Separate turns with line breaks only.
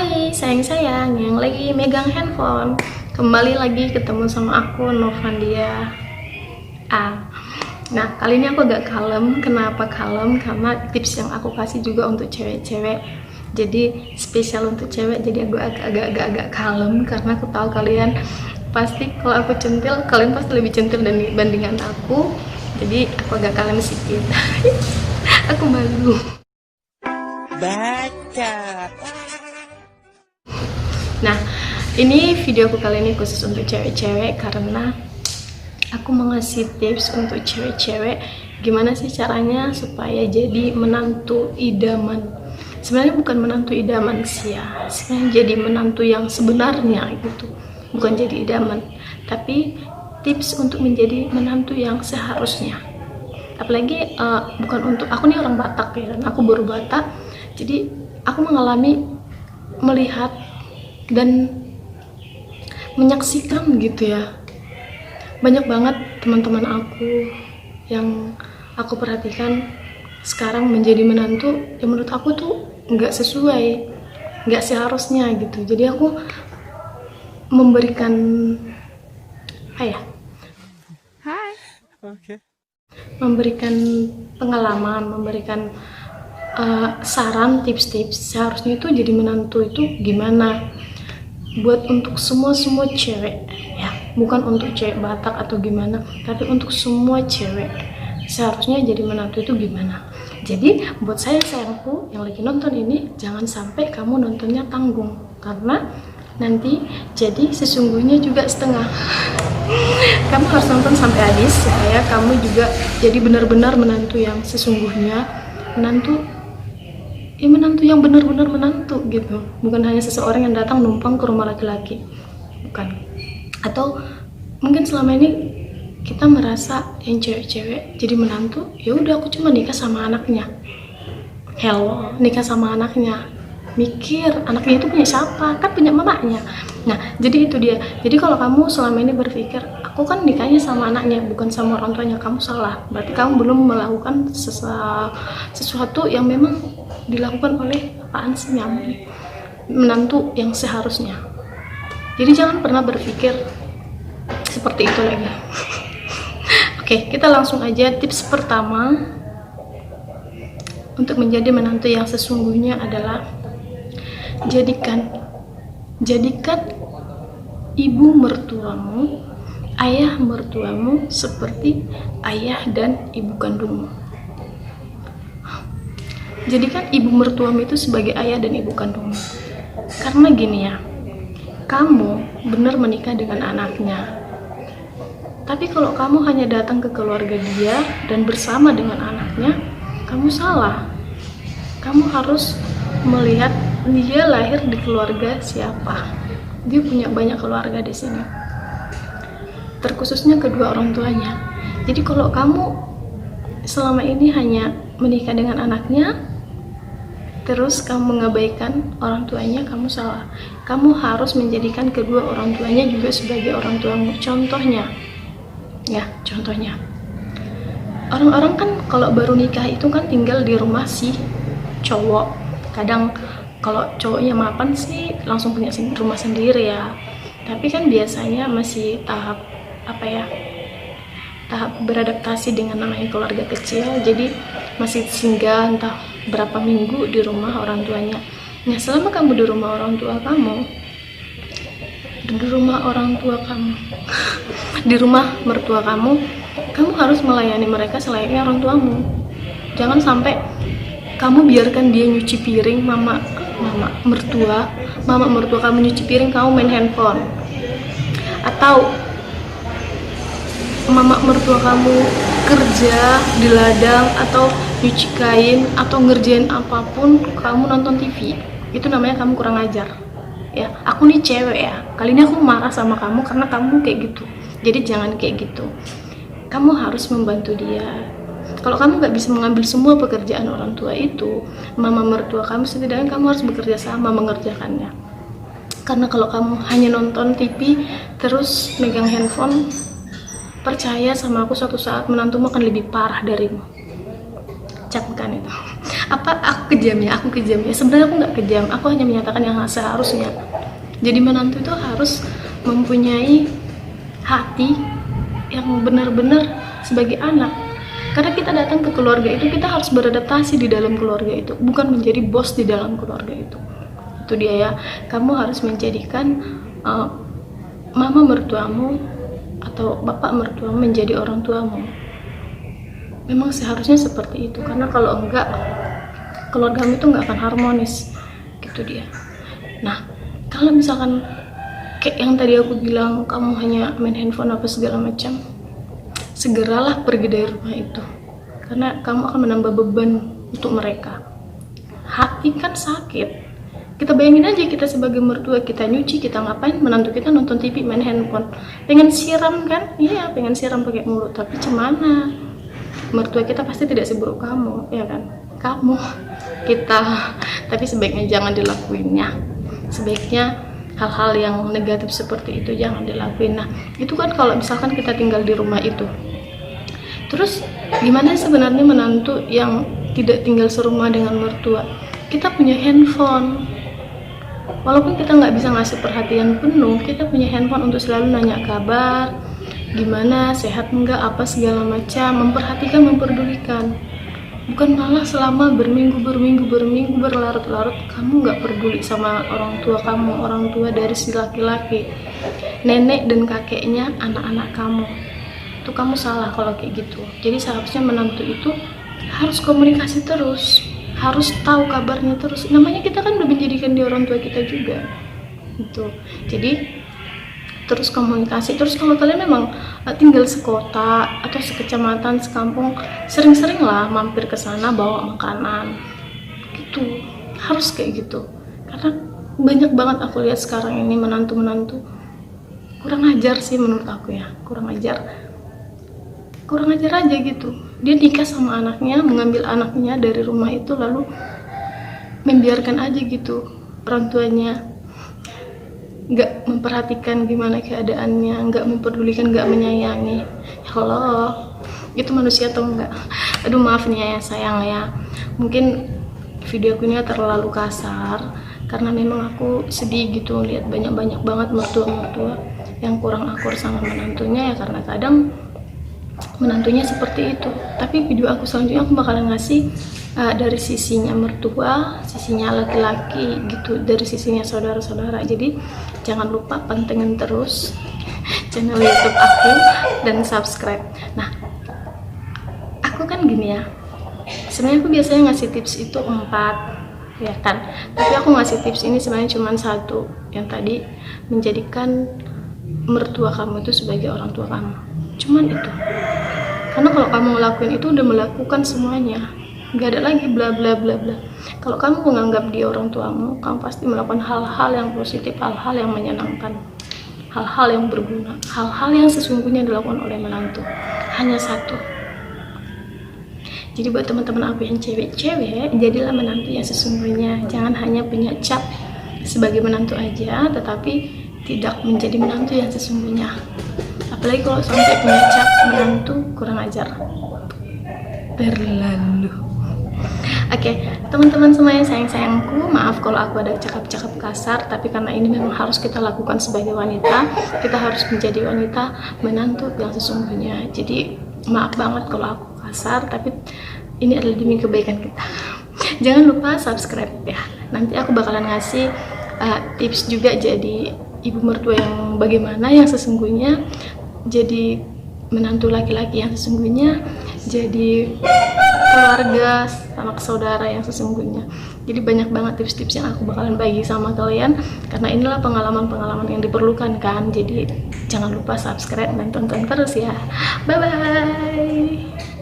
Hai sayang-sayang yang lagi megang handphone, kembali lagi ketemu sama aku Novandia. Nah kali ini aku agak kalem. Kenapa kalem? Karena tips yang aku kasih juga untuk cewek-cewek. Jadi spesial untuk cewek. Jadi aku agak kalem karena aku tahu kalian pasti kalau aku centil, kalian pasti lebih centil dibandingkan aku. Jadi aku agak kalem sedikit. Aku malu. Baca. Nah, ini videoku kali ini khusus untuk cewek-cewek karena aku mau ngasih tips untuk cewek-cewek gimana sih caranya supaya jadi menantu idaman. Sebenarnya bukan menantu idaman sih ya, sebenarnya jadi menantu yang sebenarnya gitu. Bukan jadi idaman, tapi tips untuk menjadi menantu yang seharusnya. Apalagi bukan untuk aku nih orang Batak ya, dan aku baru Batak, jadi aku mengalami melihat dan menyaksikan gitu ya, banyak banget teman-teman aku yang aku perhatikan sekarang menjadi menantu yang menurut aku tuh nggak sesuai, nggak seharusnya gitu. Jadi aku memberikan memberikan pengalaman, memberikan saran, tips-tips seharusnya itu jadi menantu itu gimana, buat untuk semua cewek ya, bukan untuk cewek Batak atau gimana, tapi untuk semua cewek seharusnya jadi menantu itu gimana. Jadi buat sayangku yang lagi nonton ini, jangan sampai kamu nontonnya tanggung, karena nanti jadi sesungguhnya juga setengah. Kamu harus nonton sampai habis supaya kamu juga jadi benar-benar menantu yang sesungguhnya, menantu yang benar-benar menantu gitu, bukan hanya seseorang yang datang numpang ke rumah laki-laki, bukan. Atau mungkin selama ini kita merasa yang cewek-cewek jadi menantu, ya udah aku cuma nikah sama anaknya. Hello, nikah sama anaknya, mikir anaknya itu punya siapa, kan punya mamanya. Nah jadi itu dia. Jadi kalau kamu selama ini berpikir aku kan nikahnya sama anaknya bukan sama orang tuanya, kamu salah. Berarti kamu belum melakukan sesuatu yang memang dilakukan oleh apaan sih menantu yang seharusnya. Jadi jangan pernah berpikir seperti itu lagi. Oke, kita langsung aja. Tips pertama untuk menjadi menantu yang sesungguhnya adalah jadikan ibu mertuamu, ayah mertuamu seperti ayah dan ibu kandungmu. Jadikan ibu mertuamu itu sebagai ayah dan ibu kandungmu. Karena gini ya, kamu benar menikah dengan anaknya, tapi kalau kamu hanya datang ke keluarga dia dan bersama dengan anaknya, kamu salah. Kamu harus melihat dia lahir di keluarga siapa. Dia punya banyak keluarga di sini, terkhususnya kedua orang tuanya. Jadi kalau kamu selama ini hanya menikah dengan anaknya, terus kamu mengabaikan orang tuanya, kamu salah. Kamu harus menjadikan kedua orang tuanya juga sebagai orang tuamu. Contohnya, ya contohnya, orang-orang kan kalau baru nikah itu kan tinggal di rumah si cowok. Kadang kalau cowoknya mapan sih langsung punya rumah sendiri ya. Tapi kan biasanya masih tahap tahap beradaptasi dengan namanya keluarga kecil. Jadi masih singgah entah berapa minggu di rumah orang tuanya. Nah selama kamu di rumah orang tua kamu, di rumah mertua kamu harus melayani mereka selayaknya orang tuamu. Jangan sampai kamu biarkan dia nyuci piring, mama mertua kamu nyuci piring, kamu main handphone. Atau mama mertua kamu kerja di ladang atau nyuci kain atau ngerjain apapun, kamu nonton TV. Itu namanya kamu kurang ajar ya. Aku nih cewek ya, kali ini aku marah sama kamu karena kamu kayak gitu. Jadi jangan kayak gitu. Kamu harus membantu dia. Kalau kamu gak bisa mengambil semua pekerjaan orang tua itu, mama mertua kamu, setidaknya kamu harus bekerja sama mengerjakannya. Karena kalau kamu hanya nonton TV terus megang handphone, percaya sama aku, suatu saat menantumu akan lebih parah darimu. Camkan itu. aku kejam ya. Sebenarnya aku nggak kejam, aku hanya menyatakan yang seharusnya. Jadi menantu itu harus mempunyai hati yang benar-benar sebagai anak. Karena kita datang ke keluarga itu, kita harus beradaptasi di dalam keluarga itu, bukan menjadi bos di dalam keluarga itu. Itu dia ya, kamu harus menjadikan mama mertuamu atau bapak mertuamu menjadi orang tuamu. Memang seharusnya seperti itu, karena kalau enggak, keluargamu itu nggak akan harmonis. Gitu dia. Nah, kalau misalkan kayak yang tadi aku bilang, kamu hanya main handphone apa segala macam, segeralah pergi dari rumah itu, karena kamu akan menambah beban untuk mereka. Hati kan sakit. Kita bayangin aja, kita sebagai mertua, kita nyuci, kita ngapain, menantu kita nonton TV, main handphone. Pengen siram kan? Iya, pengen siram pakai mulut, tapi gimana? Mertua kita pasti tidak seburuk kamu, ya kan? Kamu, kita, tapi sebaiknya jangan dilakuinnya. Sebaiknya hal-hal yang negatif seperti itu jangan dilakuin. Nah, itu kan kalau misalkan kita tinggal di rumah itu. Terus gimana sebenarnya menantu yang tidak tinggal serumah dengan mertua? Kita punya handphone. Walaupun kita nggak bisa ngasih perhatian penuh, kita punya handphone untuk selalu nanya kabar, gimana, sehat enggak, apa segala macam, memperhatikan, memperdulikan. Bukan malah selama berminggu berlarut-larut kamu nggak peduli sama orang tua kamu, orang tua dari si laki-laki, nenek dan kakeknya anak-anak kamu. Itu kamu salah kalau kayak gitu. Jadi seharusnya menantu itu harus komunikasi terus, harus tahu kabarnya terus. Namanya kita kan udah menjadikan dia orang tua kita juga. Gitu. Jadi terus komunikasi. Terus kalau kalian memang tinggal sekota atau sekecamatan, sekampung, sering-sering lah mampir ke sana bawa makanan. Gitu. Harus kayak gitu. Karena banyak banget aku lihat sekarang ini menantu-menantu kurang ajar sih menurut aku ya. Kurang ajar aja gitu. Dia nikah sama anaknya, mengambil anaknya dari rumah itu, lalu membiarkan aja gitu orang tuanya, nggak memperhatikan gimana keadaannya, nggak memperdulikan, nggak menyayangi. Halo, itu manusia atau enggak? Aduh maaf nih ya sayang ya, mungkin videoku ini terlalu kasar karena memang aku sedih gitu lihat banyak banget mertua-mertua yang kurang akur sama menantunya ya, karena kadang menantunya seperti itu. Tapi video aku selanjutnya aku bakalan ngasih dari sisinya mertua, sisinya laki-laki gitu, dari sisinya saudara-saudara. Jadi jangan lupa pantengin terus channel YouTube aku dan subscribe. Nah, aku kan gini ya, sebenarnya aku biasanya ngasih tips itu 4 ya kan, tapi aku ngasih tips ini sebenarnya cuma 1, yang tadi menjadikan mertua kamu itu sebagai orang tua kamu. Cuman itu, karena kalau kamu ngelakuin itu udah melakukan semuanya, nggak ada lagi bla bla bla bla. Kalau kamu menganggap dia orang tuamu, kamu pasti melakukan hal-hal yang positif, hal-hal yang menyenangkan, hal-hal yang berguna, hal-hal yang sesungguhnya dilakukan oleh menantu. Hanya 1. Jadi buat teman-teman aku yang cewek-cewek, jadilah menantu yang sesungguhnya. Jangan hanya punya cap sebagai menantu aja, tetapi tidak menjadi menantu yang sesungguhnya. Apalagi kalau sampai punya cap menantu, kurang ajar, terlalu. Oke, teman-teman semua yang sayang-sayangku, maaf kalau aku ada cakap-cakap kasar, tapi karena ini memang harus kita lakukan sebagai wanita, kita harus menjadi wanita menantu yang sesungguhnya. Jadi maaf banget kalau aku kasar, tapi ini adalah demi kebaikan kita. Jangan lupa subscribe ya, nanti aku bakalan ngasih tips juga jadi ibu mertua yang bagaimana yang sesungguhnya, jadi menantu laki-laki yang sesungguhnya, jadi keluarga sama saudara yang sesungguhnya. Jadi banyak banget tips-tips yang aku bakalan bagi sama kalian, karena inilah pengalaman-pengalaman yang diperlukan kan. Jadi jangan lupa subscribe dan tonton terus ya. Bye bye.